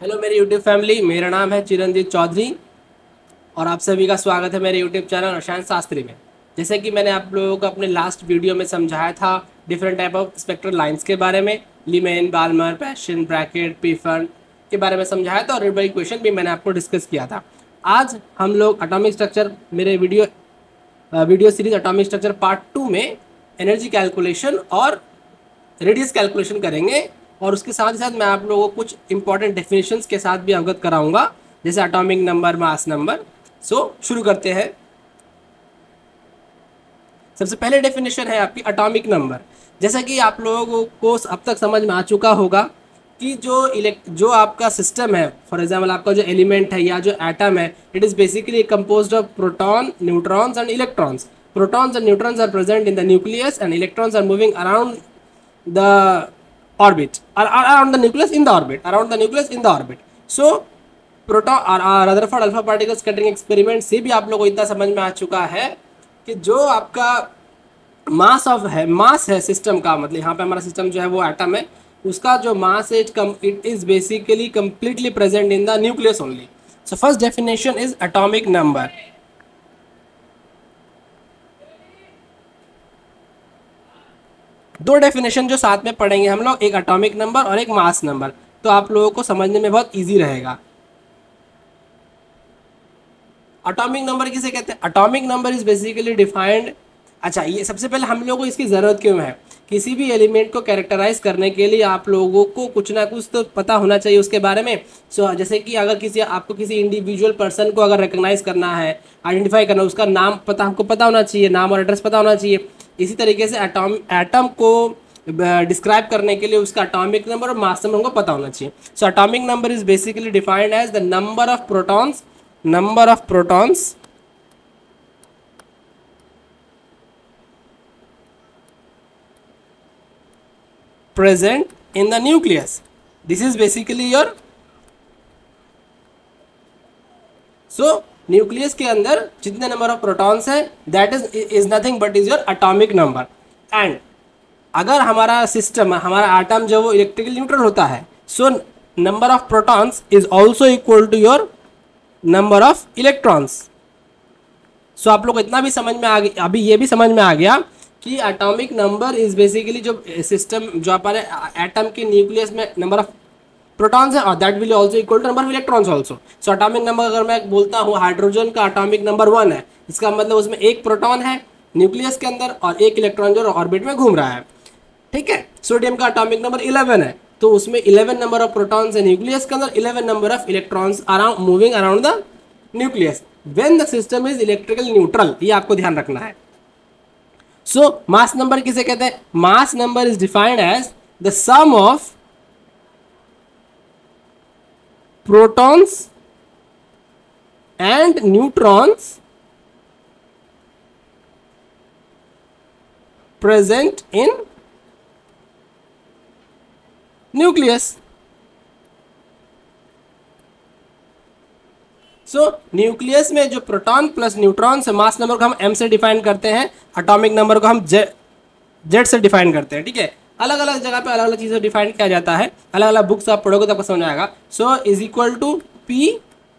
Hello मेरी YouTube family, मेरा नाम है चिरंजीत चौधरी और आप सभी का स्वागत है मेरे यूट्यूब चैनल रसायन शास्त्री में। जैसे कि मैंने आप लोगों को अपने लास्ट वीडियो में समझाया था different type of spectral lines के बारे में, लीमेन, बाल्मर, पैशन, ब्रैकेट, पीफर्न के बारे में समझाया था और रिडल इक्वेशन भी मैंने आपको डिस्कस किया था। आज हम लोग एटॉमिक स्ट्रक्चर मेरे video series atomic structure part 2 में एनर्जी कैलकुलेशन और रेडियस कैलकुलेशन करेंगे और उसके साथ ही साथ मैं आप लोगों को कुछ इंपॉर्टेंट डेफिनेशंस के साथ भी अवगत कराऊंगा, जैसे एटॉमिक नंबर, मास नंबर। शुरू करते हैं। सबसे पहले डेफिनेशन है आपकी एटॉमिक नंबर। जैसा कि आप लोगों को अब तक समझ में आ चुका होगा कि जो आपका सिस्टम है, फॉर एग्जाम्पल आपका जो एलिमेंट है या जो एटम है, it is basically composed of proton, neutrons and electrons. Protons and neutrons are present in the nucleus and electrons are moving around the orbit or around the nucleus in the orbit. So proton और Rutherford alpha particle scattering experiment से भी आप लोगों को इतना समझ में आ चुका है कि जो आपका मास है सिस्टम का, मतलब यहाँ पे हमारा सिस्टम जो है वो एटम है, उसका जो मास है it is basically completely present in the nucleus only. So first definition is atomic number. दो डेफिनेशन जो साथ में पढ़ेंगे हम लोग, एक एटॉमिक नंबर और एक मास नंबर, तो आप लोगों को समझने में बहुत इजी रहेगा। एटॉमिक नंबर किसे कहते हैं? Atomic number is basically defined. अच्छा, ये सबसे पहले हम लोगों को इसकी ज़रूरत क्यों है? किसी भी एलिमेंट को कैरेक्टराइज करने के लिए आप लोगों को कुछ ना कुछ तो पता होना चाहिए उसके बारे में। जैसे कि अगर आपको किसी इंडिविजुअल पर्सन को अगर रिकग्नाइज करना है, आइडेंटिफाई करना, उसका नाम हमको पता होना चाहिए, नाम और एड्रेस पता होना चाहिए। इसी तरीके से एटम को डिस्क्राइब करने के लिए उसका एटॉमिक नंबर और मास नंबर हमको पता होना चाहिए। So atomic number is basically defined as the number of protons present in the nucleus. This is basically your nucleus के अंदर जितने नंबर ऑफ प्रोटॉन्स है, that is nothing but is your atomic number. And अगर हमारा system, हमारा atom जो वो electrical neutral होता है, so number of protons is also equal to your number of electrons. So आप लोग को इतना भी समझ में आ गया, अभी ये भी समझ में आ गया कि एटॉमिक नंबर इज बेसिकली जो सिस्टम, जो हमारे एटम के न्यूक्लियस में नंबर ऑफ प्रोटॉन्स है, और that will also equal to number of electrons also. So atomic number अगर मैं बोलता हूँ हाइड्रोजन का एटॉमिक नंबर 1 है, इसका मतलब उसमें एक प्रोटॉन है न्यूक्लियस के अंदर और एक इलेक्ट्रॉन जो ऑर्बिट में घूम रहा है। ठीक है। सोडियम का एटॉमिक नंबर 11 है, तो उसमें 11 नंबर ऑफ प्रोटॉन्स है न्यूक्लियस के अंदर, 11 number of electrons around moving around the nucleus when the system is electrical neutral. ये आपको ध्यान रखना है। सो मास नंबर किसे कहते हैं? Mass number is defined as the sum of protons and neutrons present in nucleus. Nucleus में जो प्रोटॉन प्लस न्यूट्रॉन से, मास नंबर को हम m से डिफाइन करते हैं, एटॉमिक नंबर को हम z से डिफाइन करते हैं। ठीक है। अलग अलग जगह पे अलग अलग चीज़ें डिफाइन किया जाता है, अलग अलग बुक्स आप पढ़ोगे तो आपको समझ आएगा। So is equal to p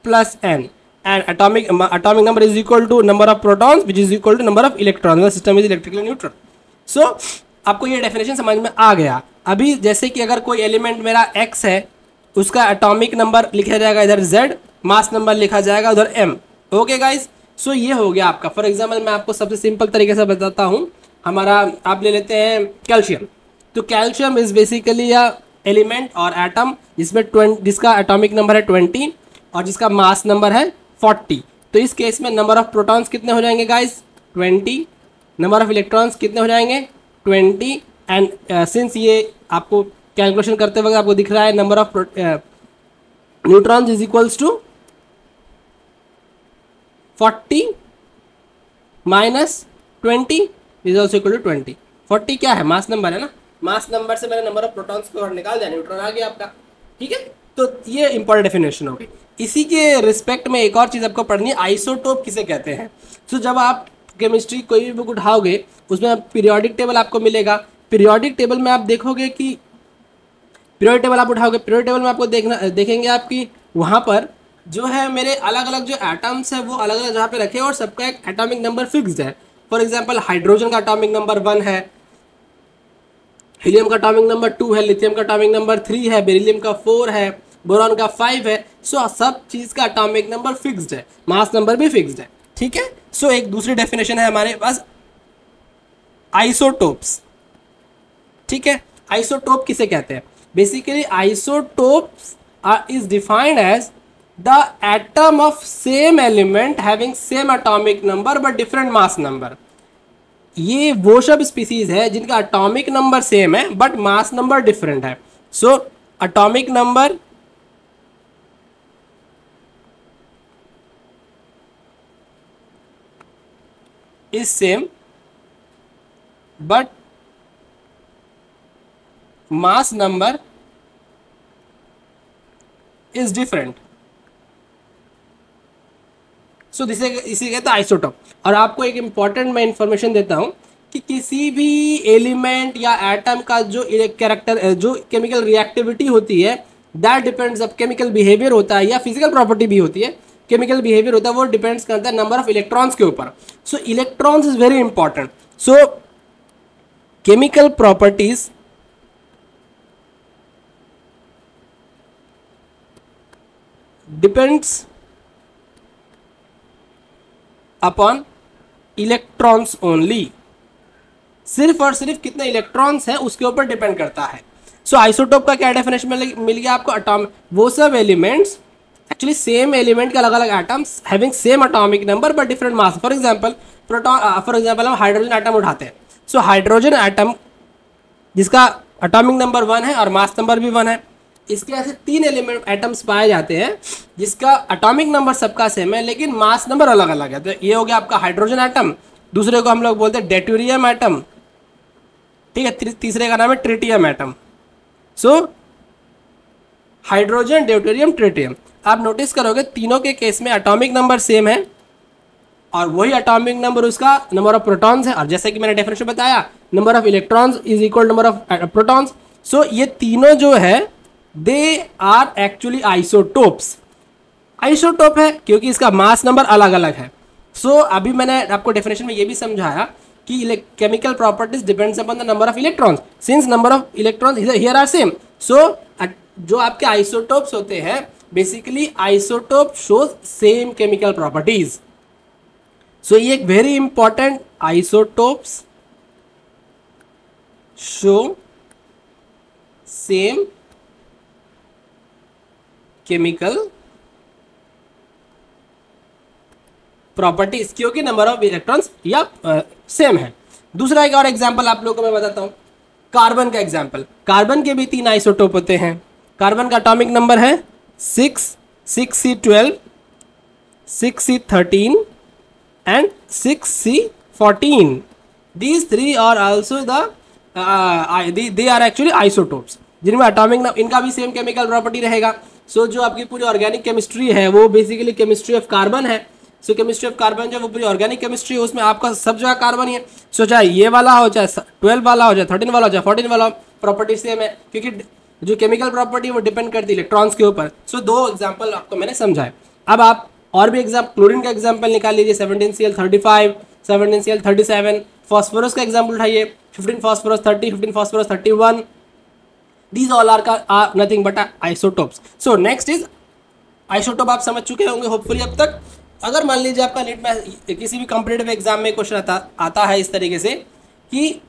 plus n and atomic number is equal to number of protons which is equal to number of electrons. System is electrically neutral. So आपको ये डेफिनेशन समझ में आ गया। अभी जैसे कि अगर कोई एलिमेंट मेरा x है, उसका एटॉमिक नंबर लिखा जाएगा इधर z, मास नंबर लिखा जाएगा उधर m। ओके गाइज, सो ये हो गया आपका। फॉर एग्जाम्पल मैं आपको सबसे सिंपल तरीके से बताता हूँ। हमारा आप ले लेते हैं कैल्शियम। तो calcium is basically a element और एटम जिसका एटॉमिक नंबर है 20 और जिसका मास नंबर है 40। तो इस केस में नंबर ऑफ प्रोटॉन्स कितने हो जाएंगे गाइस? 20। नंबर ऑफ इलेक्ट्रॉन्स कितने हो जाएंगे? 20। एंड सिंस ये आपको कैलकुलेशन करते वक्त आपको दिख रहा है number of neutrons is equals to 40 minus 20 is also equal to 20। 40 क्या है? मास नंबर है ना। मास नंबर से मैंने नंबर ऑफ प्रोटॉन्स को निकाल दिया, न्यूट्रॉन आ गया आपका। ठीक है। तो ये इंपॉर्टेंट डेफिनेशन हो गई। इसी के रिस्पेक्ट में एक और चीज़ आपको पढ़नी है, आइसोटोप किसे कहते हैं। सो जब आप केमिस्ट्री कोई भी बुक उठाओगे उसमें पीरियोडिक टेबल आपको मिलेगा। पीरियोडिक टेबल में आप देखोगे कि पीरियोडिक टेबल आप उठाओगे, पीरियोडिक टेबल में आपको देखेंगे आपकी वहाँ पर जो है मेरे अलग अलग जो एटम्स है वो अलग अलग जगह पे रखे और सबका एक एटॉमिक नंबर फिक्स्ड है। फॉर एग्जांपल हाइड्रोजन का एटॉमिक नंबर 1 है, हीलियम का एटॉमिक नंबर 2 है, लिथियम का एटॉमिक नंबर 3 है, बेरिलियम का 4 है, बोरॉन का 5 है। सो सब चीज़ का एटॉमिक नंबर फिक्स्ड है, मास नंबर भी फिक्स्ड है, ठीक है। सो एक दूसरी डेफिनेशन है हमारे पास आइसोटोप्स, ठीक है। आइसोटोप किसे कहते हैं? Basically isotopes is defined as the atom of same element having same atomic number but different mass number. ये वो सब स्पीसीज है जिनका एटॉमिक नंबर सेम है बट मास नंबर डिफरेंट है। So atomic number is same but mass number is different. So इसे कहते हैं आइसोटोप। और आपको एक इंपॉर्टेंट मैं इंफॉर्मेशन देता हूं कि किसी भी एलिमेंट या एटम का जो कैरेक्टर जो केमिकल रिएक्टिविटी होती है दैट डिपेंड्स, अब केमिकल बिहेवियर होता है या फिजिकल प्रॉपर्टी भी होती है, केमिकल बिहेवियर होता है वो डिपेंड्स करता है नंबर ऑफ इलेक्ट्रॉन्स के ऊपर। सो electrons is very important. So chemical properties depends upon electrons only, सिर्फ और सिर्फ कितने इलेक्ट्रॉन्स हैं उसके ऊपर डिपेंड करता है। सो आइसोटोप का क्या डेफिनेशन मिल गया आपको? अटॉमिक, वो सब एलिमेंट्स एक्चुअली सेम एलिमेंट के अलग अलग atoms having same atomic number but different mass. For example for example हम हाइड्रोजन एटम उठाते हैं। सो हाइड्रोजन एटम जिसका एटॉमिक नंबर 1 है और मास नंबर भी 1 है, इसके ऐसे 3 एलिमेंट एटम्स पाए जाते हैं जिसका एटॉमिक नंबर सबका सेम है लेकिन मास नंबर अलग अलग है। तो ये हो गया आपका हाइड्रोजन एटम, दूसरे को हम लोग बोलते हैं डेट्यूरियम एटम, ठीक है, तीसरे का नाम है tritium atom. So hydrogen, deuterium, tritium, आप नोटिस करोगे तीनों के केस में एटॉमिक नंबर सेम है और वही एटॉमिक नंबर उसका नंबर ऑफ प्रोटॉन्स है। और जैसे कि मैंने डेफिनेशन बताया number of electrons is equal number of protons. So ये तीनों जो है they are actually isotopes. Isotope है क्योंकि इसका मास नंबर अलग अलग है। सो अभी मैंने आपको डेफिनेशन में ये भी समझाया कि chemical properties depends upon the number of electrons, since number of electrons here are same. So जो आपके आइसोटोप्स होते हैं basically isotope shows same chemical properties. So ये एक very important, isotopes show same chemical properties क्योंकि number of electrons या same है। दूसरा एक और एग्जांपल आप लोगों को मैं बताता हूं, कार्बन का एग्जांपल। कार्बन के भी 3 आइसोटोप होते हैं। कार्बन का एटॉमिक नंबर है 6, 6C12, 6C13 and 6C14। These 3 are also they are actually isotopes जिनमें एटॉमिक इनका भी सेम केमिकल प्रॉपर्टी रहेगा। सो जो आपकी पूरी ऑर्गेनिक केमिस्ट्री है वो बेसिकली केमिस्ट्री ऑफ कार्बन है। सो केमिस्ट्री ऑफ कार्बन जो वो पूरी ऑर्गेनिक केमिस्ट्री है उसमें आपका सब जगह कार्बन ही है। सो चाहे ये वाला हो, चाहे 12 वाला हो, चाहे 13 वाला हो, चाहे 14 वाला हो, प्रॉपर्टी सेम है क्योंकि जो केमिकल प्रॉपर्टी वो डिपेंड करती है इलेक्ट्रॉन्स के ऊपर। सो 2 एग्जाम्पल आपको मैंने समझाए। अब आप और भी एग्जाम्पल, क्लोरीन का एग्जाम्पल निकाल लीजिए 17Cl35, 17Cl37। फॉस्फोरस का एग्जाम्पल उठाइए 15 phosphorus 30, 15 phosphorus 31। These all are nothing but isotopes. So next is isotope. आप समझ चुके होंगे होपफुली अब तक। अगर मान लीजिए आपका नीट में किसी भी कॉम्पिटिटिव एग्जाम में क्वेश्चन आता है इस तरीके से कि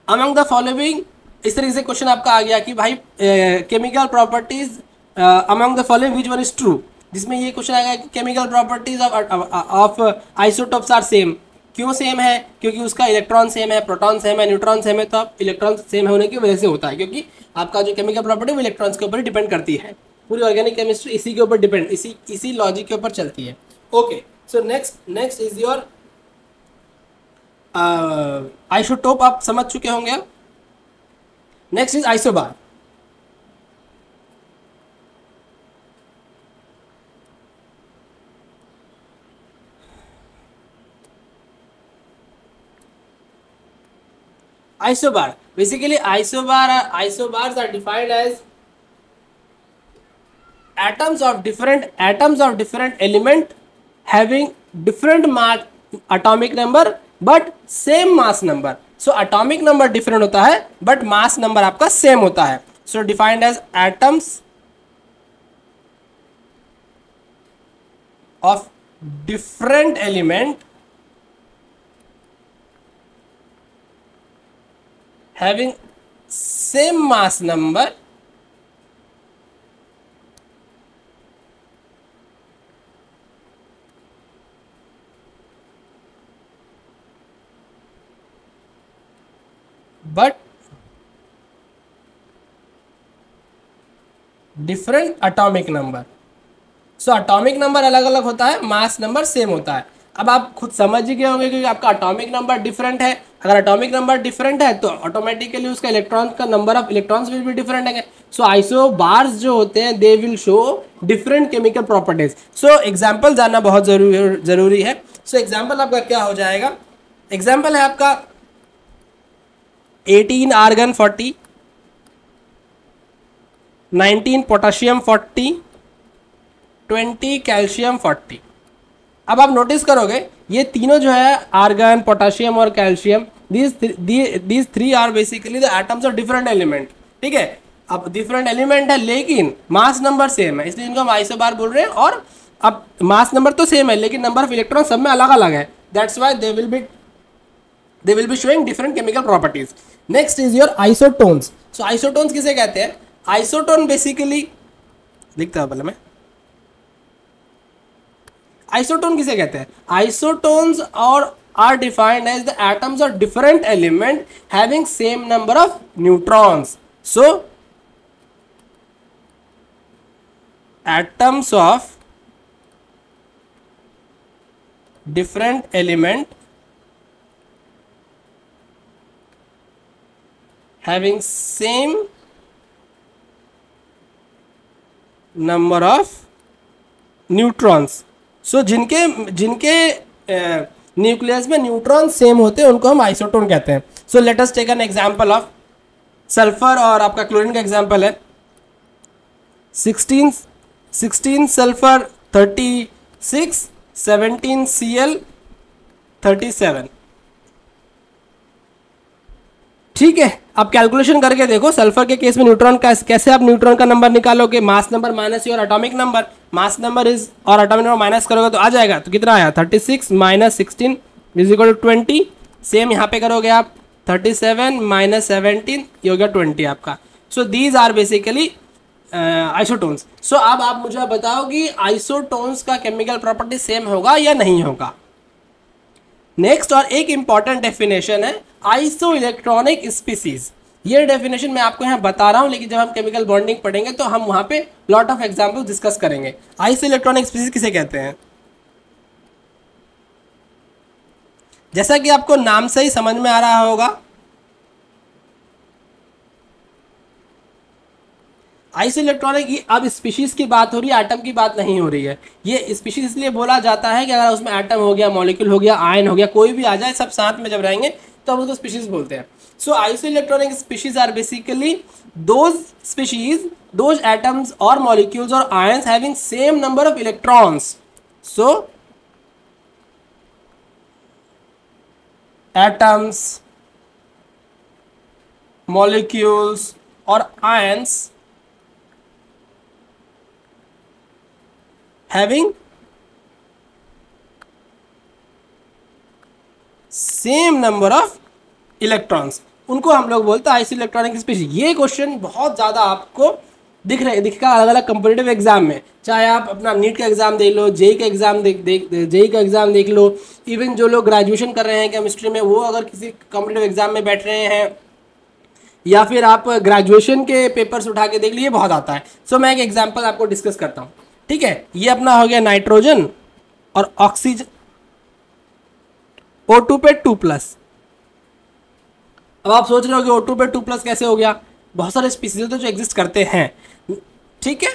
अमंग द फॉलोइंग, इस तरीके से क्वेश्चन आपका आ गया कि भाई chemical properties among the following which one is true, जिसमें ये क्वेश्चन आएगा कि chemical properties of isotopes are same. क्यों सेम है? क्योंकि उसका इलेक्ट्रॉन सेम है, प्रोटॉन सेम है, न्यूट्रॉन सेम है। तो आप इलेक्ट्रॉन सेम होने की वजह से होता है क्योंकि आपका जो केमिकल प्रॉपर्टी वो इलेक्ट्रॉन्स के ऊपर डिपेंड करती है। पूरी ऑर्गेनिक केमिस्ट्री इसी के ऊपर डिपेंड, इसी लॉजिक के ऊपर चलती है। Okay, so next is your isotope. आप समझ चुके होंगे। Next is isobar. Isobar. Basically, isobars are defined as atoms of different element having different mass atomic number but same mass number. So atomic number different होता है but mass number आपका same होता है. So defined as atoms of different element having same mass number but different atomic number. So atomic number अलग अलग होता है, mass number same होता है. अब आप खुद समझ ही गए होंगे क्योंकि आपका अटोमिक नंबर डिफरेंट है. अगर अटोमिक नंबर डिफरेंट है तो ऑटोमेटिकली उसका इलेक्ट्रॉन का नंबर ऑफ इलेक्ट्रॉन्स विल भी डिफरेंट है. सो आइसोबार्स जो होते हैं they will show different chemical properties. So example जानना बहुत जरूरी है. सो एग्जाम्पल आपका क्या हो जाएगा? एग्जाम्पल है आपका 18 आर्गन 40, 19 पोटाशियम 40, 20 कैल्शियम 40. अब आप नोटिस करोगे ये तीनों जो है आर्गन, पोटाशियम और calcium, these three are basically the atoms of different element. ठीक है, अब डिफरेंट एलिमेंट है लेकिन मास नंबर सेम है, इसलिए इनको हम आइसोबार बोल रहे हैं. और अब मास नंबर तो सेम है लेकिन नंबर ऑफ इलेक्ट्रॉन सब में अलग अलग है. That's why they will be showing different chemical properties. Next is your isotones. So isotones किसे कहते हैं? आइसोटोन बेसिकली लिखता हूं पहले मैं. आइसोटोन किसे कहते हैं? आइसोटोन्स और are defined as the atoms of different element having same number of neutrons. So atoms of different element having same number of neutrons. So जिनके न्यूक्लियस में न्यूट्रॉन सेम होते हैं उनको हम आइसोटोन कहते हैं. So let us take an example of sulphur और आपका क्लोरीन का एग्जांपल है. 16 सल्फर 36, 17 Cl 37. ठीक है, आप कैलकुलेशन करके देखो सल्फर के केस में न्यूट्रॉन का कैसे आप न्यूट्रॉन का नंबर निकालोगे. Mass number minus your atomic number. Mass number is और एटॉमिक नंबर माइनस करोगे तो आ जाएगा. तो कितना आया? 36 minus 16 is equal to 20. Same यहाँ पे करोगे आप 37 माइनस 17 ये हो गया 20 आपका. So these are basically isotones. So अब आप मुझे बताओ कि आइसोटोन्स का केमिकल प्रॉपर्टी सेम होगा या नहीं होगा. नेक्स्ट और एक इंपॉर्टेंट डेफिनेशन है आइसो इलेक्ट्रॉनिक स्पीसीज. ये डेफिनेशन मैं आपको यहाँ बता रहा हूँ लेकिन जब हम केमिकल बॉन्डिंग पढ़ेंगे तो हम वहाँ पे लॉट ऑफ एग्जाम्पल डिस्कस करेंगे. आइसो इलेक्ट्रॉनिक स्पीसीज किसे कहते हैं? जैसा कि आपको नाम से ही समझ में आ रहा होगा आइसो इलेक्ट्रॉनिक. अब स्पीशीज की बात हो रही है, एटम की बात नहीं हो रही है. ये स्पीशीज इसलिए बोला जाता है कि अगर उसमें एटम हो गया, मॉलिक्यूल हो गया, आयन हो गया, कोई भी आ जाए सब साथ में जब रहेंगे तो हम उसको स्पीशीज बोलते हैं. So isoelectronic species are basically those atoms और मॉलिक्यूल्स और ions having same number of electrons. So atoms, molecules और ions having same number of electrons, उनको हम लोग बोलते हैं आइसो इलेक्ट्रॉनिक स्पीशीज. ये क्वेश्चन बहुत ज़्यादा आपको दिखेगा अलग अलग कंपिटिटिव एग्जाम में. चाहे आप अपना नीट का एग्जाम देख लो, जेई का एग्जाम जेई का एग्जाम देख लो. इवन जो लोग ग्रेजुएशन कर रहे हैं केमिस्ट्री में वो अगर किसी कंपिटिटिव एग्जाम में बैठ रहे हैं या फिर आप ग्रेजुएशन के पेपर्स उठा के देख लीजिए, बहुत आता है. सो मैं एक एग्जाम्पल आपको डिस्कस करता हूँ. ठीक है, ये अपना हो गया नाइट्रोजन और ऑक्सीजन, O2 पे 2+. अब आप सोच रहे हो कि O2 पे 2+ कैसे हो गया? बहुत सारे स्पीसीज तो जो एग्जिस्ट करते हैं. ठीक है,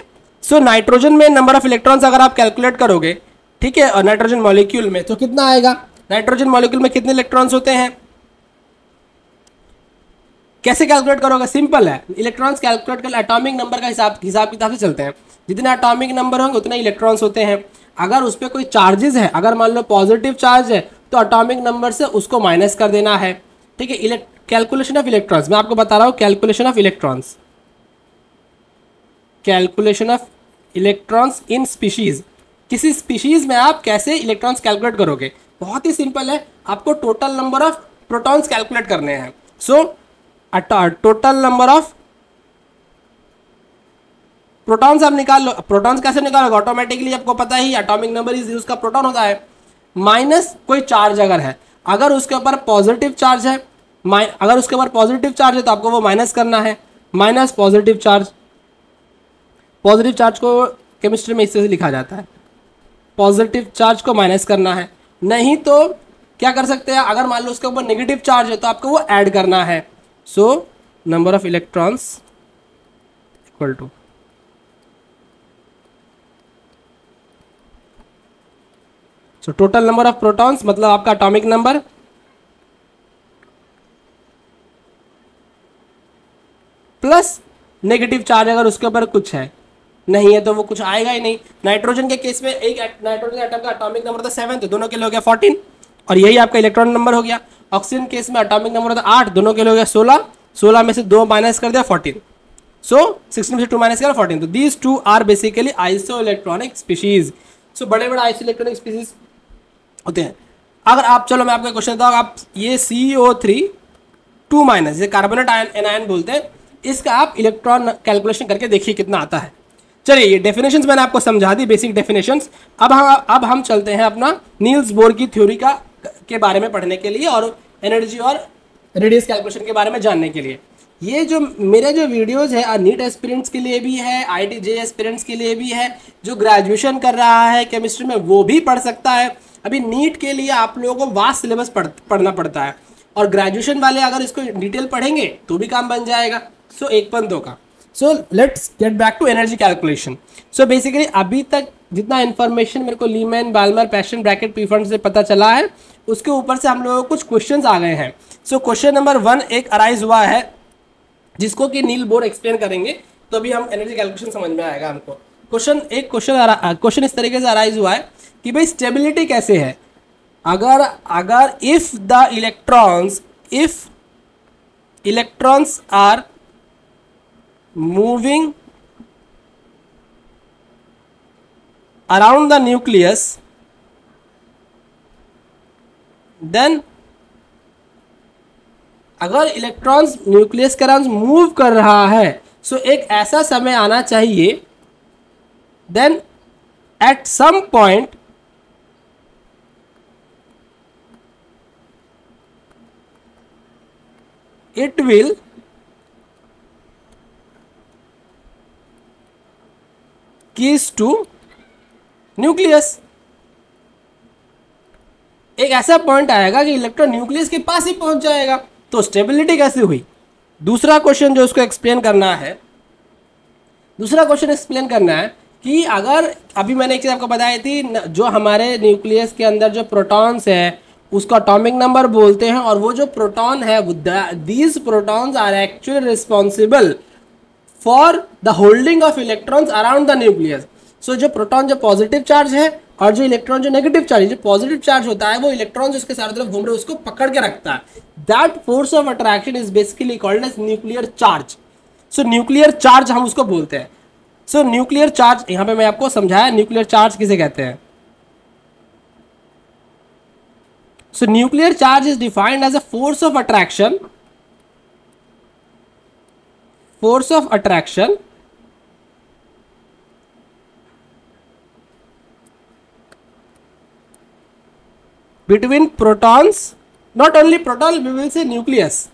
सो नाइट्रोजन में नंबर ऑफ इलेक्ट्रॉन्स अगर आप कैलकुलेट करोगे, ठीक है, और नाइट्रोजन मॉलिक्यूल में तो कितना आएगा? नाइट्रोजन मॉलिक्यूल में कितने इलेक्ट्रॉन्स होते हैं? कैसे कैलकुलेट करोगे? सिंपल है, इलेक्ट्रॉन्स कैलकुलेट कर एटॉमिक नंबर का हिसाब किताब से चलते हैं। जितने एटॉमिक नंबर होंगे उतने इलेक्ट्रॉन्स होते हैं। अगर उस पर कोई चार्जेस है, अगर मान लो पॉजिटिव चार्ज है तो एटॉमिक नंबर से उसको माइनस कर देना है, ठीक है। कैलकुलेशन ऑफ इलेक्ट्रॉन्स मैं आपको बता रहा हूँ, calculation of electrons, calculation of electrons in species. किसी स्पीशीज में आप कैसे इलेक्ट्रॉन्स कैलकुलेट करोगे? बहुत ही सिंपल है, आपको total number of protons calculate करने हैं। So total number of protons आप निकाल लो। प्रोटॉन्स कैसे निकालोगे? ऑटोमेटिकली आपको पता ही एटॉमिक नंबर इज उसका प्रोटॉन होता है, माइनस कोई चार्ज अगर है, अगर उसके ऊपर पॉजिटिव चार्ज है, अगर उसके ऊपर पॉजिटिव चार्ज है तो आपको वो माइनस करना है, minus positive charge. Positive charge को केमिस्ट्री में इस तरह से लिखा जाता है, पॉजिटिव चार्ज को माइनस करना है। नहीं तो क्या कर सकते हैं, अगर मान लो उसके ऊपर नेगेटिव चार्ज है तो आपको वो ऐड करना है। So number of electrons equal to total number of protons, मतलब आपका atomic number, plus negative charge अगर उसके ऊपर कुछ है, नहीं है तो वो कुछ आएगा ही नहीं। नाइट्रोजन के केस में एक नाइट्रोजन एटम का एटॉमिक नंबर था 7, तो दोनों के लिए हो गया 14 और यही आपका इलेक्ट्रॉन नंबर हो गया। ऑक्सीजन केस में एटॉमिक नंबर था 8, दोनों के लिए हो गया 16, 16 में से 2 माइनस कर दिया 14, सो 16 में से 2 माइनस किया 14। तो these two are basically isoelectronic species. So बड़े बड़े आइसो इलेक्ट्रॉनिक स्पीशीज होते हैं। अगर आप, चलो मैं आपको क्वेश्चन देता हूँ, आप ये CO3 2 माइनस, ये कार्बोनेट एनायन बोलते हैं, इसका आप इलेक्ट्रॉन कैलकुलेशन करके देखिए कितना आता है। चलिए ये डेफिनेशंस मैंने आपको समझा दी, बेसिक डेफिनेशंस। अब हम चलते हैं अपना नील्स बोर की थ्योरी के बारे में पढ़ने के लिए और एनर्जी और रेडियस कैलकुलेशन के बारे में जानने के लिए। ये जो मेरे जो वीडियोस है नीट एस्पिरेंट्स के लिए भी है, IIT एस्पिरेंट्स के लिए भी है, जो ग्रेजुएशन कर रहा है केमिस्ट्री में वो भी पढ़ सकता है। अभी नीट के लिए आप लोगों को वास्ट सिलेबस पढ़ना पड़ता है और ग्रेजुएशन वाले अगर इसको डिटेल पढ़ेंगे तो भी काम बन जाएगा। सो एक पन दो का। So let's get back to energy calculation. So basically अभी तक जितना इन्फॉर्मेशन मेरे को Lyman, Balmer, Paschen, Brackett, Pfund से पता चला है, उसके ऊपर से हम लोगों को कुछ क्वेश्चंस आ गए हैं। सो क्वेश्चन नंबर 1 एक अराइज हुआ है जिसको कि नील बोर एक्सप्लेन करेंगे, तो अभी हम एनर्जी कैलकुलेशन समझ में आएगा हमको। क्वेश्चन इस तरीके से अराइज हुआ है कि भाई स्टेबिलिटी कैसे है, अगर if the electrons are moving around the nucleus, then अगर इलेक्ट्रॉन्स न्यूक्लियस के अराउंड मूव कर रहा है, सो एक ऐसा समय आना चाहिए, then at some point it will keys to nucleus। एक ऐसा पॉइंट आएगा कि इलेक्ट्रॉन न्यूक्लियस के पास ही पहुंच जाएगा। तो स्टेबिलिटी कैसे हुई? दूसरा क्वेश्चन जो उसको एक्सप्लेन करना है, कि अगर अभी मैंने एक चीज आपको बताई थी, जो हमारे न्यूक्लियस के अंदर जो प्रोटॉन्स है उसको एटॉमिक नंबर बोलते हैं, और वो जो प्रोटॉन है these protons are actually responsible for the holding of electrons around the nucleus. So जो प्रोटॉन जो पॉजिटिव चार्ज है और जो इलेक्ट्रॉन जो नेगेटिव चार्ज है, जो पॉजिटिव चार्ज होता है वो इलेक्ट्रॉन जो उसके चारों तरफ घूम रहे हैं उसको पकड़ के रखता है। That force of attraction is basically called as nuclear charge. So nuclear charge हम उसको बोलते हैं। सो न्यूक्लियर चार्ज यहाँ पे मैं आपको समझाया न्यूक्लियर चार्ज किसे कहते हैं। So nuclear charge is defined as a force of attraction between protons, not only proton, we will say nucleus,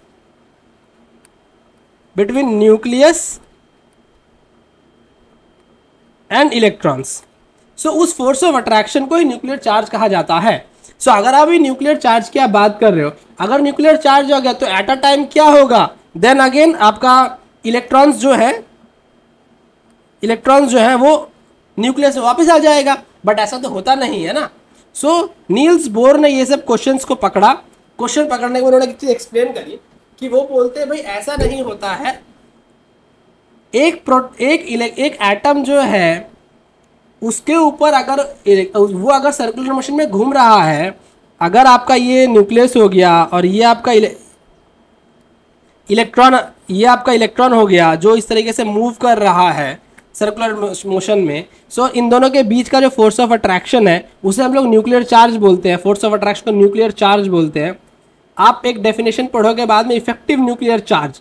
between nucleus and electrons। So उस force of attraction को ही न्यूक्लियर चार्ज कहा जाता है। सो अगर आप न्यूक्लियर चार्ज की आप बात कर रहे हो, अगर न्यूक्लियर चार्ज हो गया तो एट अ टाइम क्या होगा, देन अगेन आपका इलेक्ट्रॉन्स जो है वो न्यूक्लियस से वापस आ जाएगा, बट ऐसा तो होता नहीं है ना। सो नील्स बोर ने ये सब क्वेश्चंस को पकड़ा। क्वेश्चन पकड़ने के बाद उन्होंने एक चीज एक्सप्लेन करी कि वो बोलते हैं भाई ऐसा नहीं होता है, एक एटम जो है उसके ऊपर अगर वो अगर सर्कुलर मोशन में घूम रहा है, अगर आपका ये न्यूक्लियस हो गया और ये आपका इलेक्ट्रॉन, ये आपका इलेक्ट्रॉन हो गया जो इस तरीके से मूव कर रहा है सर्कुलर मोशन में, सो इन दोनों के बीच का जो फोर्स ऑफ अट्रैक्शन है उसे हम लोग न्यूक्लियर चार्ज बोलते हैं। फोर्स ऑफ अट्रैक्शन को न्यूक्लियर चार्ज बोलते हैं। आप एक डेफिनेशन पढ़ोगे बाद में, इफेक्टिव न्यूक्लियर चार्ज,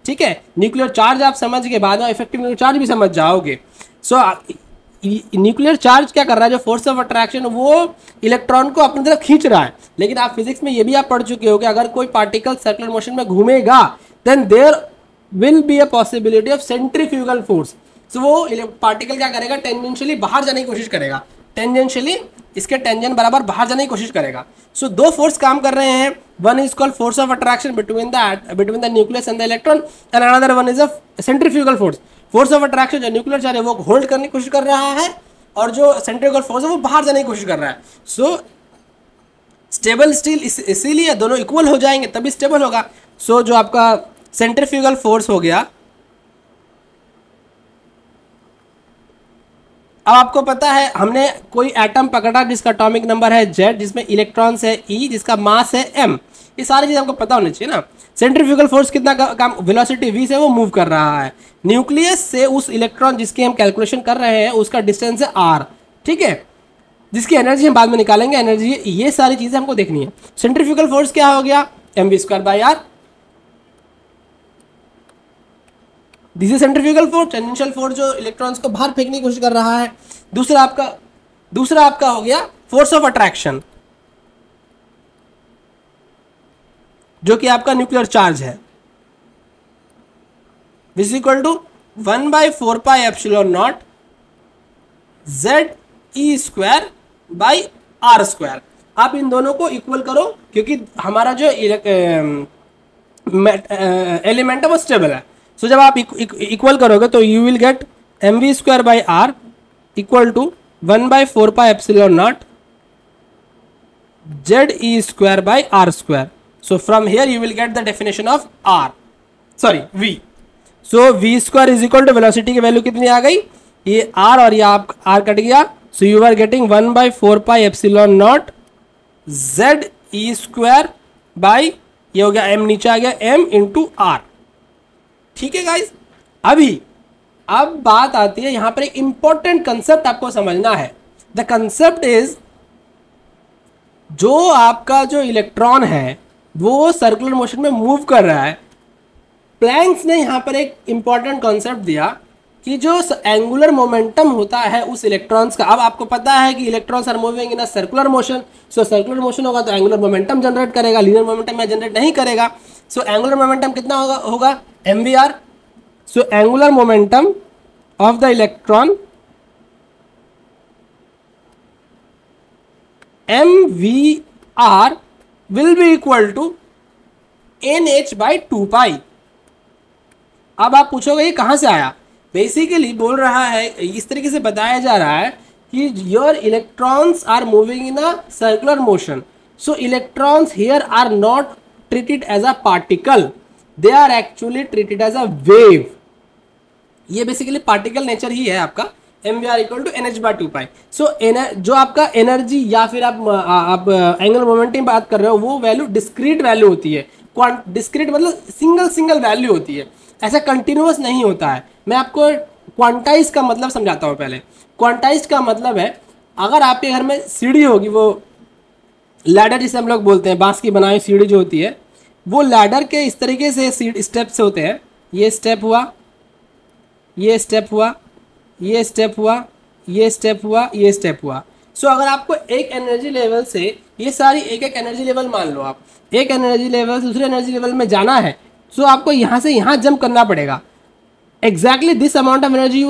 ठीक है, न्यूक्लियर चार्ज आप समझ के बाद में इफेक्टिव न्यूक्लियर चार्ज भी समझ जाओगे। सो न्यूक्लियर चार्ज क्या कर रहा है, जो फोर्स ऑफ अट्रैक्शन वो इलेक्ट्रॉन को अपनी तरफ खींच रहा है। लेकिन आप फिजिक्स में ये भी आप पढ़ चुके हो कि अगर कोई पार्टिकल सर्कुलर मोशन में घूमेगा then there will be a possibility of centrifugal force. So वो पार्टिकल क्या करेगा, टेंजेंशियली बाहर जाने की कोशिश करेगा, टेंजेंशियली इसके टेंजेंट बराबर बाहर जाने की कोशिश करेगा। सो दो फोर्स काम कर रहे हैं, one is called force of attraction between the nucleus and the electron and another one is a centrifugal force. Force of attraction जो न्यूक्लियर चार्ज है वो होल्ड करने की कोशिश कर रहा है और जो सेंट्रीफ्यूगल फोर्स है वो बाहर जाने की कोशिश कर रहा है। सो स्टेबल स्टील इसीलिए दोनों इक्वल हो जाएंगे तभी स्टेबल होगा। सो जो आपका सेंट्रीफ्यूगल फोर्स हो गया, अब आपको पता है हमने कोई एटम पकड़ा जिसका एटॉमिक नंबर है Z, जिसमें इलेक्ट्रॉन्स है E, जिसका मास है m, ये सारी चीज़ हमको पता होनी चाहिए ना। सेंट्रीफ्यूगल फोर्स कितना काम, वेलोसिटी v से वो मूव कर रहा है। न्यूक्लियस से उस इलेक्ट्रॉन जिसकी हम कैलकुलेशन कर रहे हैं उसका डिस्टेंस है r, ठीक है, जिसकी एनर्जी हम बाद में निकालेंगे एनर्जी। ये सारी चीज़ें हमको देखनी है। सेंट्रीफ्यूगल फोर्स क्या हो गया, mv²/r, this is centrifugal force, tangential force जो इलेक्ट्रॉन्स को बाहर फेंकने की कोशिश कर रहा है। दूसरा आपका हो गया फोर्स ऑफ अट्रैक्शन जो कि आपका न्यूक्लियर चार्ज है, विच इज इक्वल टू 1/4πε0 ZE²/r²। आप इन दोनों को इक्वल करो क्योंकि हमारा जो एलिमेंट है वो स्टेबल है। सो जब आप इक्वल करोगे तो you will get mv²/r equal to 1/4πε0 ZE²/r²। So from here you will get the definition of v। So v² is equal to velocity की वैल्यू कितनी आ गई, ये r और ये आप r कट गया। So you are getting 1/4πε0 ZE² ये हो गया m, नीचे आ गया m इंटू r, ठीक है गाइज। अब बात आती है यहां पर एक इंपॉर्टेंट कंसेप्ट आपको समझना है। द कंसेप्ट इज, जो आपका जो इलेक्ट्रॉन है वो सर्कुलर मोशन में मूव कर रहा है। प्लैंक्स ने यहां पर एक इंपॉर्टेंट कॉन्सेप्ट दिया कि जो एंगुलर मोमेंटम होता है उस इलेक्ट्रॉन्स का, अब आपको पता है कि electrons are moving in a circular motion. So circular motion होगा तो एंगुलर मोमेंटम जनरेट करेगा, लीनियर मोमेंटम में जनरेट नहीं करेगा। सो एंगुलर मोमेंटम कितना होगा mvr। So angular momentum of the electron mvr will be equal to nh/2π। अब आप पूछोगे ये कहां से आया, बेसिकली बोल रहा है, इस तरीके से बताया जा रहा है कि your electrons are moving in a circular motion. So electrons here are not treated as a particle, they are actually treated as a wave. ये बेसिकली पार्टिकल नेचर ही है आपका mvr इक्वल टू nh/2π। सो जो आपका energy या फिर आप angular momentum की बात कर रहे हो वो वैल्यू डिस्क्रीट वैल्यू होती है। डिस्क्रीट मतलब सिंगल वैल्यू होती है, ऐसा कंटिन्यूअस नहीं होता है। मैं आपको क्वांटाइज का मतलब समझाता हूँ पहले। क्वांटाइज का मतलब है, अगर आपके घर में सीढ़ी होगी, वो लैडर जिसे हम लोग बोलते हैं, बांस की बनाई सीढ़ी जो होती है, वो लैडर के इस तरीके से स्टेप्स होते हैं। ये स्टेप हुआ, ये स्टेप हुआ, ये स्टेप हुआ, ये स्टेप हुआ, ये स्टेप हुआ। सो अगर आपको एक एनर्जी लेवल से ये सारी एक एनर्जी लेवल मान लो, आप एक एनर्जी लेवल से दूसरे एनर्जी लेवल में जाना है, सो आपको यहाँ से यहाँ जंप करना पड़ेगा। Exactly this amount of energy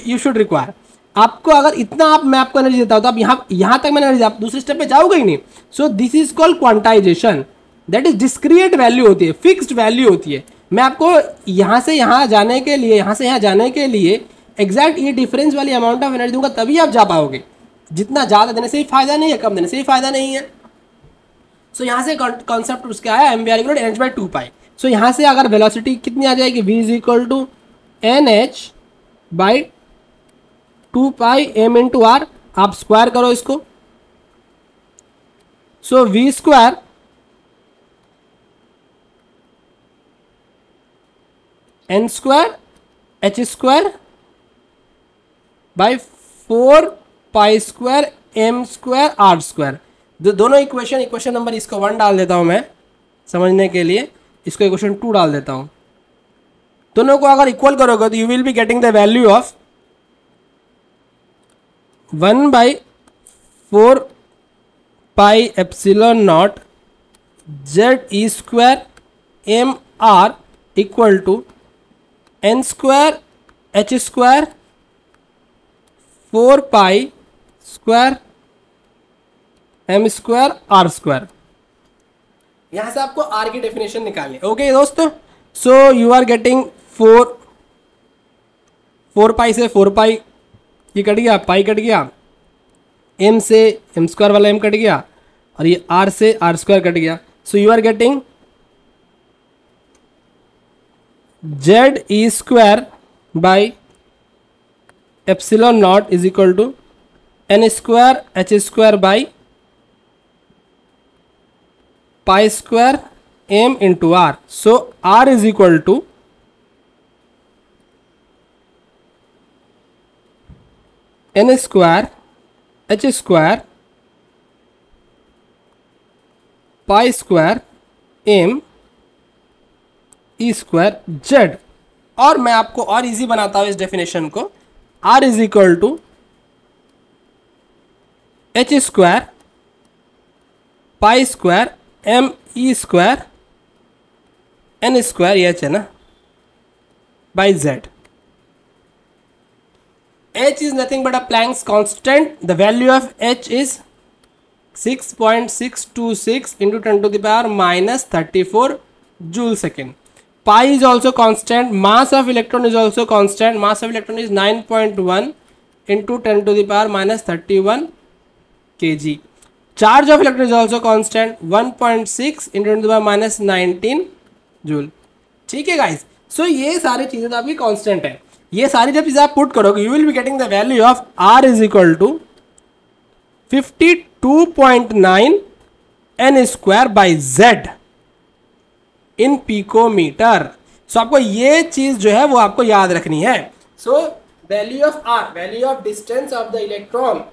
you should require. आपको अगर इतना मैं आपको एनर्जी देता हूँ तो आप यहाँ तक मैं एनर्जी, आप दूसरे स्टेप पे जाओगे ही नहीं। सो this is called quantization, that is discrete value होती है, फिक्स्ड वैल्यू होती है। मैं आपको यहाँ से यहाँ जाने के लिए, यहाँ से यहाँ जाने के लिए एग्जैक्ट ये डिफरेंस वाली अमाउंट ऑफ एनर्जी दूंगा तभी आप जा पाओगे। जितना ज़्यादा देने से ही फायदा नहीं है, कम देने से ही फायदा नहीं है। सो यहाँ से कॉन्सेप्ट उसके आया mvr इक्वल टू nh/2π। सो यहाँ से अगर वेलोसिटी कितनी आ जाएगी, v is equal to N H by 2πm into R, आप स्क्वायर करो इसको। So v square N square H square by 4π square M square R square. दोनों इक्वेशन नंबर, इसको 1 डाल देता हूं मैं समझने के लिए, इसको इक्वेशन 2 डाल देता हूं। दोनों को अगर इक्वल करोगे तो you will be getting the value of 1/4π epsilon naught Z E square M R equal to N square H square 4π square M square R square. यहां से आपको आर की डेफिनेशन निकालनी है। ओके दोस्तों, सो यू आर गेटिंग 4π से 4π ये cut गया, पाई कट गया, एम से एम स्क्वायर वाला एम कट गया, और ये आर से आर स्क्वायर कट गया। So you are getting Z E square by epsilon naught is equal to N square H square by pi square M into R. So R is equal to N square H square pi square M E square Z. और मैं आपको और easy बनाता हूं इस definition को, R is equal to H square pi square M E square N square, ये H है ना, by Z. h is nothing but a Planck's constant. The value of h is 6.626 into 10 to the power minus 34 joule second. Pi is also constant. Mass of electron is also constant. Mass of electron is 9.1 into 10 to the power minus 31 kg. Charge of electron is also constant. 1.6 into 10 to the power minus 19 joule. ठीक है guys, सो ये सारी चीजें तो आपकी constant है। ये सारी जब चीजें आप पुट करोगे you will be getting the value of r is equal to 52.9 n square by z in picometre. So आपको ये चीज जो है वो आपको याद रखनी है। So value of r, value of distance of the electron,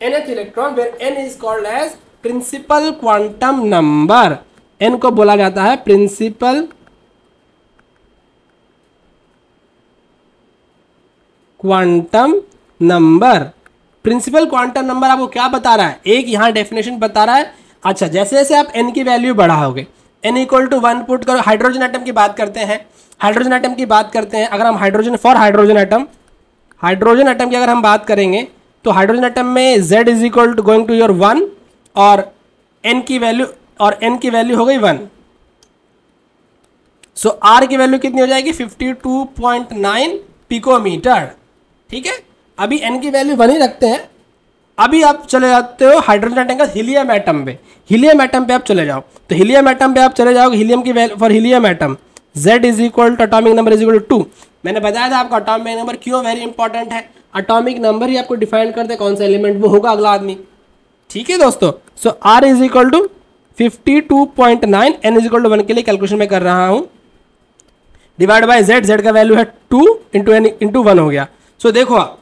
nth electron, where n is called as principal quantum number. n को बोला जाता है principal quantum number. Principal quantum number आपको क्या बता रहा है, एक यहाँ डेफिनेशन बता रहा है। अच्छा, जैसे जैसे आप n की वैल्यू बढ़ाओगे, n इक्वल टू 1 पुट करो। हाइड्रोजन एटम की बात करते हैं, हाइड्रोजन एटम की बात करते हैं। अगर हम हाइड्रोजन एटम की अगर हम बात करेंगे तो हाइड्रोजन एटम में z is equal to going to your 1 और n की वैल्यू हो गई 1। सो r की वैल्यू कितनी हो जाएगी 52.9 पिकोमीटर। ठीक है, अभी n की वैल्यू 1 ही रखते हैं। अभी आप चले जाते हो हाइड्रोजन एटम का हीलियम एटम पे, हीलियम एटम पे आप चले जाओ, तो हीलियम एटम पे आप चले जाओगे, हीलियम की value for helium atom z is equal to atomic number is equal to 2। मैंने बताया था आपको अटोमिक नंबर क्यों वेरी इंपॉर्टेंट है, अटोमिक नंबर ही आपको डिफाइन करते कौन सा एलिमेंट वो होगा अगला आदमी। ठीक है दोस्तों, so r is equal to 52.9, n is equal to 1 के लिए कैलकुलेशन में कर रहा हूं, डिवाइड बाय z का वैल्यू है 2 इंटू n इंटू 1 हो गया। सो देखो आप,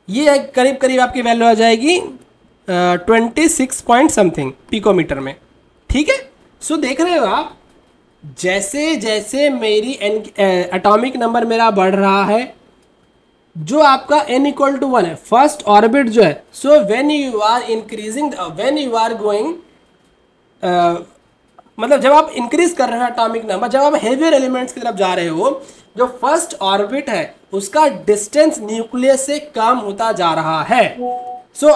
ये करीब करीब आपकी वैल्यू आ जाएगी 26 पॉइंट समथिंग पिकोमीटर में। ठीक है, सो देख रहे हो आप, जैसे जैसे मेरी एटॉमिक नंबर मेरा बढ़ रहा है, जो आपका n इक्वल टू 1 है, फर्स्ट ऑर्बिट जो है, so when you are increasing, when you are going, मतलब जब आप इंक्रीज कर रहे हो एटॉमिक नंबर, जब आप हेवियर एलिमेंट्स की तरफ जा रहे हो, जो फर्स्ट ऑर्बिट है उसका डिस्टेंस न्यूक्लियस से कम होता जा रहा है। सो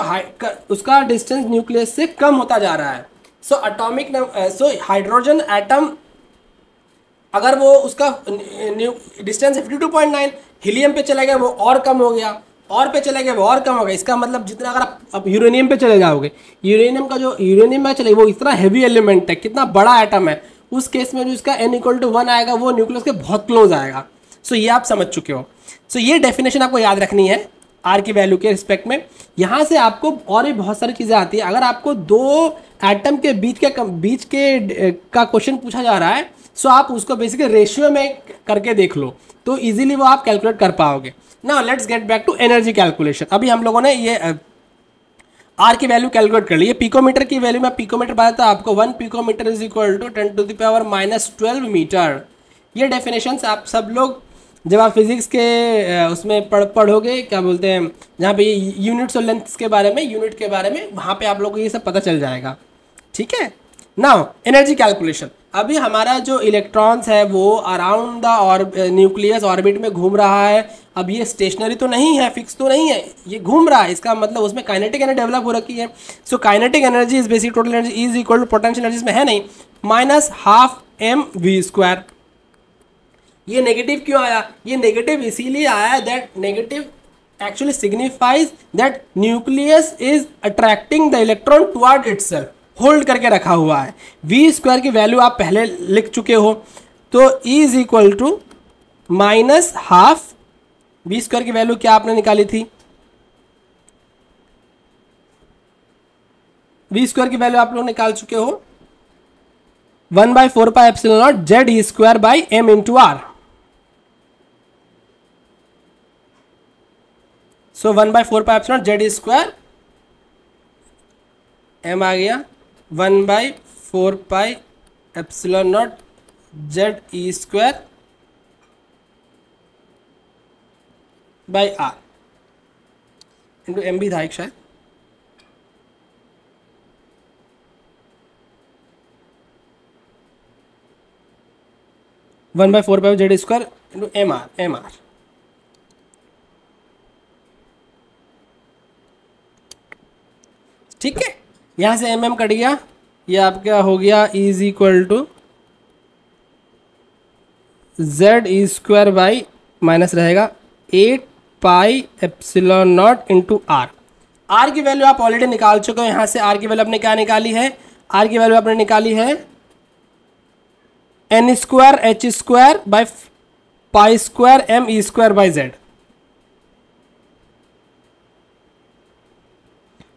उसका डिस्टेंस न्यूक्लियस से कम होता जा रहा है। सो हाइड्रोजन एटम अगर वो उसका डिस्टेंस 52.9, हीलियम पे चला गया वो और कम हो गया, और पे चले गए वो और कम हो गया। इसका मतलब जितना, अगर आप अब यूरेनियम पे चले जाओगे, यूरेनियम में चले, वो इतना हैवी एलिमेंट है, कितना बड़ा एटम है, उस केस में जो इसका n इक्वल टू 1 आएगा वो न्यूक्लियस के बहुत क्लोज आएगा। सो ये आप समझ चुके हो। सो ये डेफिनेशन आपको याद रखनी है आर की वैल्यू के रिस्पेक्ट में। यहाँ से आपको और भी बहुत सारी चीज़ें आती है। अगर आपको दो एटम के बीच के का क्वेश्चन पूछा जा रहा है, सो आप उसको बेसिकली रेशियो में करके देख लो, तो इजीली वो आप कैलकुलेट कर पाओगे। Now let's get back to energy calculation. अभी हम लोगों ने ये आर की वैल्यू कैलकुलेट कर ली है। पिकोमीटर की वैल्यू में पिकोमीटर बताया था आपको, 1 picometre is equal to 10⁻⁻12 metre. ये डेफिनेशन आप सब लोग जब आप फिजिक्स के उसमें पढ़ोगे, क्या बोलते हैं, जहाँ पे ये यूनिट्स और लेंथ्स के बारे में, यूनिट के बारे में, वहाँ पे आप लोगों को ये सब पता चल जाएगा। ठीक है। Now energy calculation. अभी हमारा जो इलेक्ट्रॉन्स है वो अराउंड द और न्यूक्लियस ऑर्बिट में घूम रहा है। अब ये स्टेशनरी तो नहीं है, फिक्स तो नहीं है, ये घूम रहा है। इसका मतलब उसमें काइनेटिक एनर्जी डेवलप हो रखी है। So kinetic energy is basic total energy is equal to potential energy, इसमें है नहीं, -12mv²। ये नेगेटिव क्यों आया? ये नेगेटिव इसीलिए आया that negative actually signifies that nucleus is attracting the electron toward itself, hold करके रखा हुआ है। v² की वैल्यू आप पहले लिख चुके हो, तो E is equal to -12। v² की वैल्यू क्या आपने निकाली थी? v² की वैल्यू आप लोग निकाल चुके हो 1/4πε0 ZE²/m/r। सो 1/4πε0 ZE², m आ गया 1/4πε0 ZE²/r इंटू m भी था एक शायद। One by 4π ZE² into mr। ठीक है, यहां से mm कट गया, ये आपका हो गया E is equal to ZE² minus रहेगा 8πε0 इंटू r। r की वैल्यू आप ऑलरेडी निकाल चुके हो। यहां से r की वैल्यू आपने क्या निकाली है? r की वैल्यू आपने निकाली है n²h²/π²me²/z।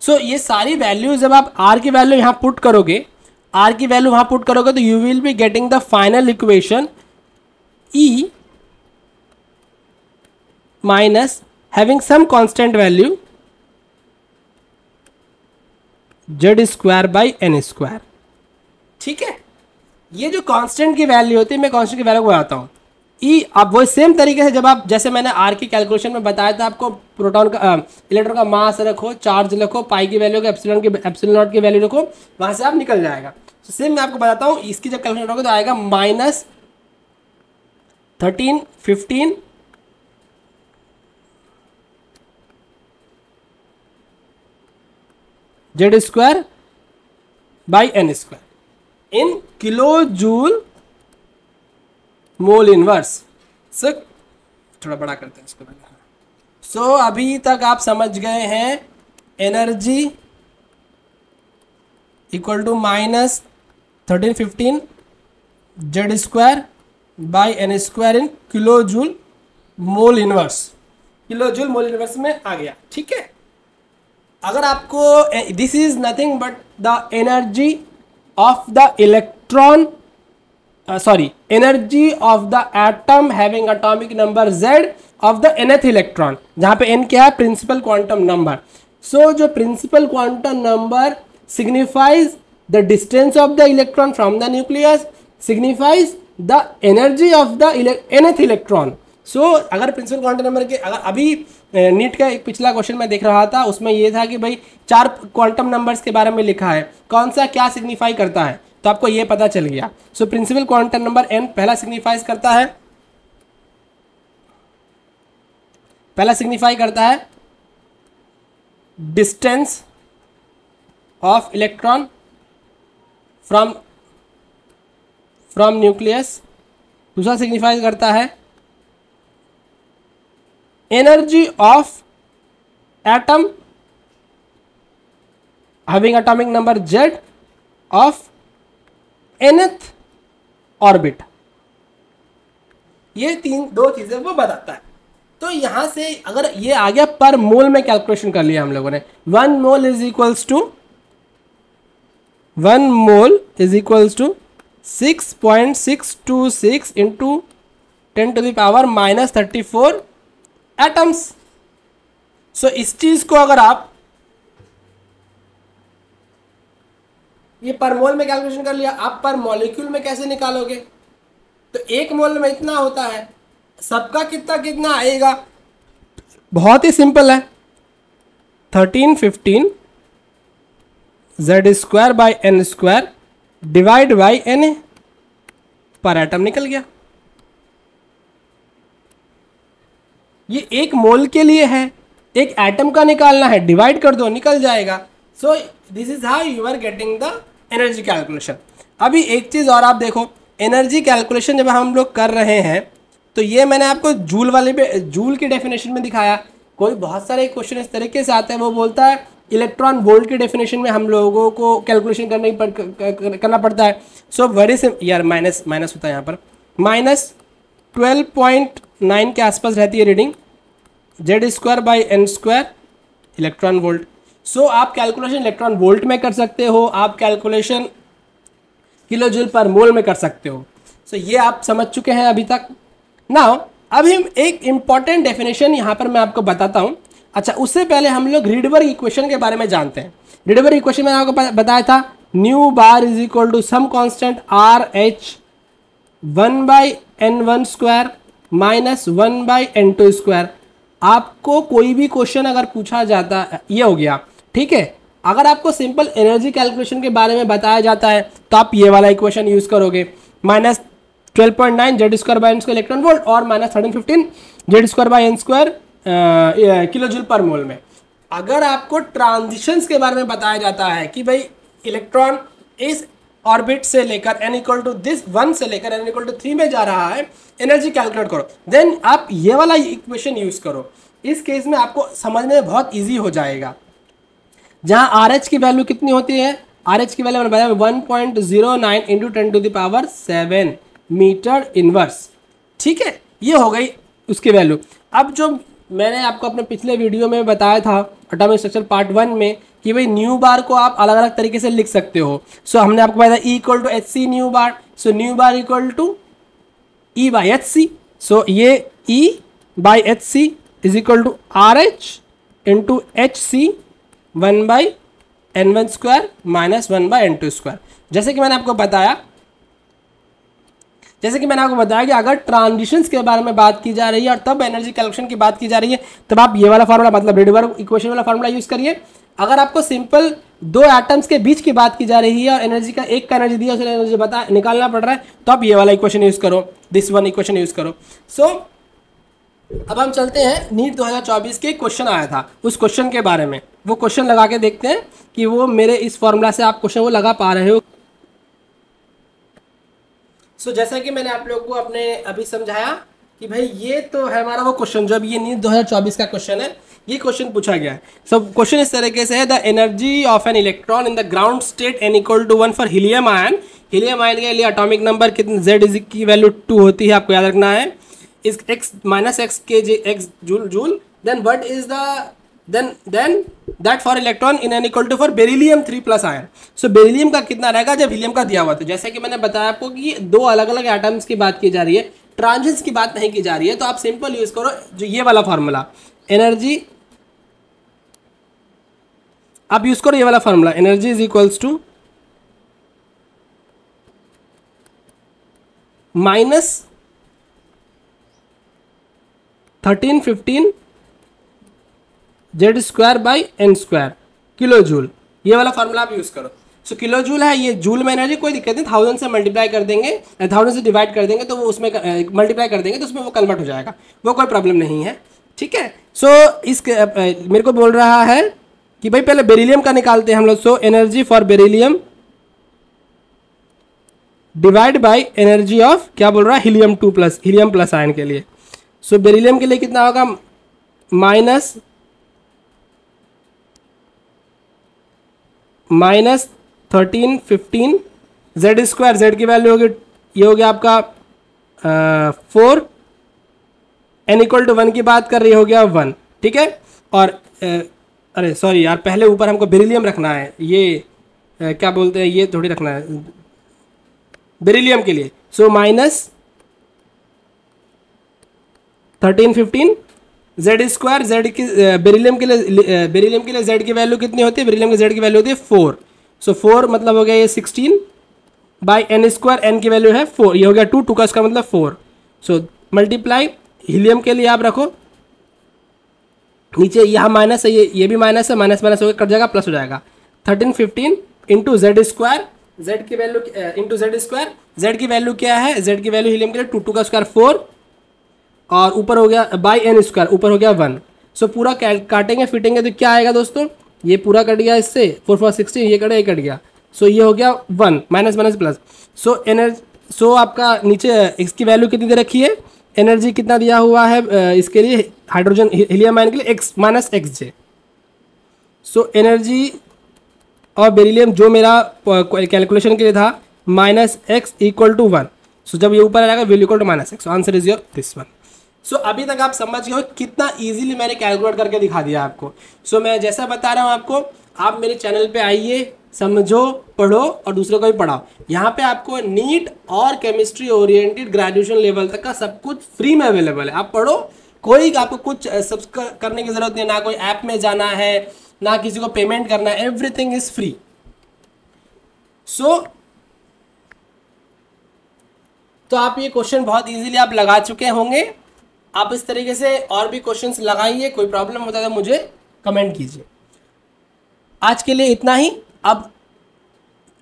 सो ये सारी वैल्यू जब आप r की वैल्यू यहां पुट करोगे, r की वैल्यू वहां पुट करोगे, तो you will be getting the final equation E minus having some constant value Z²/n²। ठीक है, ये जो कांस्टेंट की वैल्यू होती है, मैं कांस्टेंट की वैल्यू को बताता हूँ। ई आप वो सेम तरीके से जब आप, जैसे मैंने आर की कैलकुलेशन में बताया था आपको, प्रोटॉन का इलेक्ट्रॉन का मास रखो, चार्ज रखो, पाई की वैल्यू को एप्सिलॉन की वैल्यू रखो, वहां से आप निकल जाएगा। तो सेम मैं आपको बताता हूँ, इसकी जब कैलकुलेशन होगा तो आएगा -1315 Z²/n² in kilo joule mole inverse. So थोड़ा बड़ा करते हैं इसको पहले। सो अभी तक आप समझ गए हैं energy equal to -1315 Z²/n² in kilo joule mole inverse. Kilo joule mole inverse में आ गया। ठीक है, अगर आपको this is nothing but the energy of the electron, energy of the atom having atomic number Z of the nth electron, जहां पे n क्या है? Principal quantum number. सो जो principal quantum number signifies the distance of the electron from the nucleus, signifies the energy of the nth electron. So अगर principal quantum number के, अगर अभी NEET का एक पिछला क्वेश्चन मैं देख रहा था, उसमें ये था कि भाई 4 क्वांटम नंबर्स के बारे में लिखा है, कौन सा क्या सिग्निफाई करता है, तो आपको ये पता चल गया। So principal quantum number n पहला सिग्निफाई करता है distance of electron from nucleus. दूसरा सिग्निफाई करता है energy of atom having atomic number Z of nth orbit. ये दो चीजें वो बताता है। तो यहां से अगर ये आ गया पर मोल में कैलकुलेशन कर लिया हम लोगों ने, 1 mole is equals to 6.626 into 10⁻⁻34 atoms. So इस चीज को अगर आप ये पर मोल में कैलकुलेशन कर लिया, आप पर मॉलिक्यूल में कैसे निकालोगे? तो 1 मोल में इतना होता है, सबका कितना कितना आएगा? बहुत ही सिंपल है, 1315 Z² by n² divide by Na पर एटम निकल गया। ये 1 मोल के लिए है, एक एटम का निकालना है, डिवाइड कर दो निकल जाएगा। So this is how you are getting the energy calculation. अभी एक चीज और आप देखो, एनर्जी कैलकुलेशन जब हम लोग कर रहे हैं तो ये मैंने आपको जूल वाले पे, जूल की डेफिनेशन में दिखाया। कोई बहुत सारे क्वेश्चन इस तरीके से आते हैं, वो बोलता है इलेक्ट्रॉन वोल्ट की डेफिनेशन में हम लोगों को कैलकुलेशन करना पड़ता है। सो वेरी सिंपल यार, माइनस होता है यहाँ पर, -12.9 के आसपास रहती है reading, Z² by n² electron volt. So आप कैलकुलेशन इलेक्ट्रॉन वोल्ट में कर सकते हो, आप कैलकुलेशन किलो जूल पर मोल में कर सकते हो। सो ये आप समझ चुके हैं अभी तक। नाउ अभी हम एक इंपॉर्टेंट डेफिनेशन यहाँ पर मैं आपको बताता हूँ। अच्छा, उससे पहले हम लोग रीडबर्ग इक्वेशन के बारे में जानते हैं। रीडबर्ग इक्वेशन मैंने आपको बताया था, nu bar is equal to some constant RH 1/n1² minus 1/n2²। आपको कोई भी क्वेश्चन अगर पूछा जाता, ये हो गया, ठीक है। अगर आपको सिंपल एनर्जी कैलकुलेशन के बारे में बताया जाता है तो आप ये वाला इक्वेशन यूज करोगे, -12.9 Z² by n² electron volt और -1315 Z² by n² kilo joule पर मोल में। अगर आपको ट्रांजिशंस के बारे में बताया जाता है कि भाई इलेक्ट्रॉन इस ऑर्बिट से लेकर n इक्वल टू दिस 1 से लेकर n इक्वल टू 3 में जा रहा है, एनर्जी कैलकुलेट करो, देन आप ये वाला इक्वेशन यूज करो। इस केस में आपको समझने में बहुत इजी हो जाएगा। जहां RH की वैल्यू कितनी होती है, RH की वैल्यू मैंने बताया 1.09 इंटू 10⁻7 मीटर इनवर्स, ठीक है। ये हो गई उसकी वैल्यू। अब जो मैंने आपको अपने पिछले वीडियो में बताया था एटॉमिक स्ट्रक्चर पार्ट 1 में कि भाई न्यू बार को आप अलग अलग तरीके से लिख सकते हो। सो हमने आपको बताया E equal to HC nu bar, so nu bar equal to E by HC। So ये E by HC is equal to RH into HC 1/n1² minus 1/n2²। जैसे कि मैंने आपको बताया कि अगर ट्रांजिशंस के बारे में बात की जा रही है और तब एनर्जी कैलकुलेशन की बात की जा रही है, तब आप ये वाला फार्मूला, मतलब रीडबर्ग इक्वेशन वाला फार्मूला यूज करिए। अगर आपको सिंपल 2 एटम्स के बीच की बात की जा रही है और एनर्जी का एक का एनर्जी दिया, उसका एनर्जी निकालना पड़ रहा है, तो आप ये वाला इक्वेशन यूज करो, दिस वन इक्वेशन यूज करो। सो अब हम चलते हैं, नीट 2024 के क्वेश्चन आया था, उस क्वेश्चन के बारे में। वो क्वेश्चन लगा के देखते हैं कि वो मेरे इस फॉर्मूला से आप क्वेश्चन वो लगा पा रहे हो। सो जैसा कि मैंने आप लोगों को अपने अभी समझाया कि भाई ये तो है हमारा वो क्वेश्चन, जो अभी ये नीट 2024 का क्वेश्चन है, ये क्वेश्चन पूछा गया है। सो क्वेश्चन इस तरीके से है, the energy of an electron in the ground state n equal to 1 for helium ion. Helium ion के लिए एटॉमिक नंबर कितने Z की वैल्यू 2 होती है, आपको याद रखना है। इस x -x kg x joule, then what is the then that for electron in n equal to for beryllium 3+ ion। so beryllium का कितना रहेगा जब हीलियम का दिया हुआ। तो जैसे कि मैंने बताया आपको कि 2 अलग अलग एटम्स की बात की जा रही है, ट्रांजिशंस की बात नहीं की जा रही है, तो आप सिंपल यूज करो जो ये वाला फार्मूला, एनर्जी, आप यूज करो ये वाला formula, energy is equals to -1315 Z² by n² kilo joule, ये वाला फार्मूला आप यूज करो। सो किलो जूल है, ये जूल में एनर्जी, कोई दिक्कत नहीं, 1000 से मल्टीप्लाई कर देंगे, 1000 से डिवाइड कर देंगे तो वो उसमें मल्टीप्लाई कर देंगे तो उसमें वो कन्वर्ट हो जाएगा, वो कोई प्रॉब्लम नहीं है, ठीक है। सो इस मेरे को बोल रहा है कि भाई पहले बेरिलियम का निकालते हैं हम लोग। So energy for beryllium divide by energy of, क्या बोल रहा है, हीलियम 2+, हीलियम प्लस आयन के लिए। सो बेरिलियम के लिए कितना होगा, -1315 Z², Z की वैल्यू होगी ये हो गया आपका 4, n इक्वल टू 1 की बात कर रही हो गया 1, ठीक है। और अरे सॉरी यार, पहले ऊपर हमको बेरिलियम रखना है, ये क्या बोलते हैं, ये थोड़ी रखना है बेरिलियम के लिए। So minus 1315 Z square, Z की बेरिलियम के लिए जेड की वैल्यू कितनी होती है, बेरिलियम की जेड की वैल्यू होती है 4। सो 4 मतलब हो गया ये 16 बाई एन स्क्वायर, एन की वैल्यू है 4, ये हो गया 2, 2 का इसका मतलब 4। सो मल्टीप्लाई हीलियम के लिए आप रखो, नीचे यहाँ माइनस है, ये भी माइनस है, माइनस माइनस होकर कट जाएगा, प्लस हो जाएगा। 1315 इंटू जेड स्क्वायर, जेड की value into Z square, Z की वैल्यू क्या है, जेड की वैल्यू हीलियम के लिए 2, 2 का स्क्वायर 4, और ऊपर हो गया बाई एन स्क्वायर, ऊपर हो गया 1। सो पूरा काटेंगे फिटेंगे तो क्या आएगा दोस्तों, ये पूरा कट गया इससे, 4 4 16, ये कट गया। सो ये हो गया 1, माइनस माइनस प्लस। सो आपका नीचे इसकी वैल्यू कितनी दे रखी है, एनर्जी कितना दिया हुआ है इसके लिए, हाइड्रोजन हीलियम आयन के लिए x minus x J. So energy और बेरिलियम जो मेरा कैलकुलेशन के लिए था minus x equal to 1। So जब ये ऊपर आएगा value equal to minus x, answer is your this one. So अभी तक आप समझ गए हो कितना इजीली मैंने कैलकुलेट करके दिखा दिया आपको। सो मैं जैसा बता रहा हूँ आपको, आप मेरे चैनल पे आइए, समझो, पढ़ो और दूसरों को भी पढ़ाओ। यहाँ पे आपको नीट और केमिस्ट्री ओरिएंटेड ग्रेजुएशन लेवल तक का सब कुछ फ्री में अवेलेबल है। आप पढ़ो, कोई आपको कुछ सब्सक्राइब करने की जरूरत नहीं, ना कोई ऐप में जाना है, ना किसी को पेमेंट करना है, एवरीथिंग इज फ्री। सो तो आप ये क्वेश्चन बहुत इजीली आप लगा चुके होंगे। आप इस तरीके से और भी क्वेश्चंस लगाइए, कोई प्रॉब्लम होता है तो मुझे कमेंट कीजिए। आज के लिए इतना ही। अब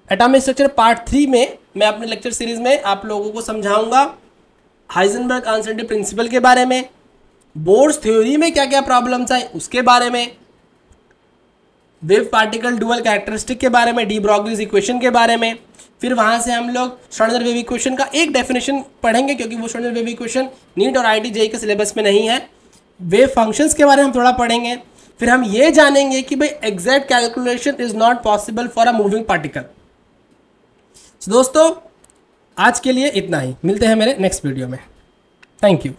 एटॉमिक स्ट्रक्चर पार्ट 3 में मैं अपने लेक्चर सीरीज में आप लोगों को समझाऊंगा हाइजेनबर्ग अनसर्टेनिटी प्रिंसिपल के बारे में, बोर्स थ्योरी में क्या क्या प्रॉब्लम्स आए उसके बारे में, वेव पार्टिकल डुअल कैरेक्टरिस्टिक के बारे में, डी ब्रॉगलीज इक्वेशन के बारे में। फिर वहाँ से हम लोग श्रोडिंगर वेव इक्वेशन का एक डेफिनेशन पढ़ेंगे, क्योंकि वो श्रोडिंगर वेव इक्वेशन नीट और आईआईटी जेईई के सिलेबस में नहीं है। वेव फंक्शंस के बारे में हम थोड़ा पढ़ेंगे। फिर हम ये जानेंगे कि भाई exact calculation is not possible for a moving particle. दोस्तों आज के लिए इतना ही, मिलते हैं मेरे नेक्स्ट वीडियो में। Thank you.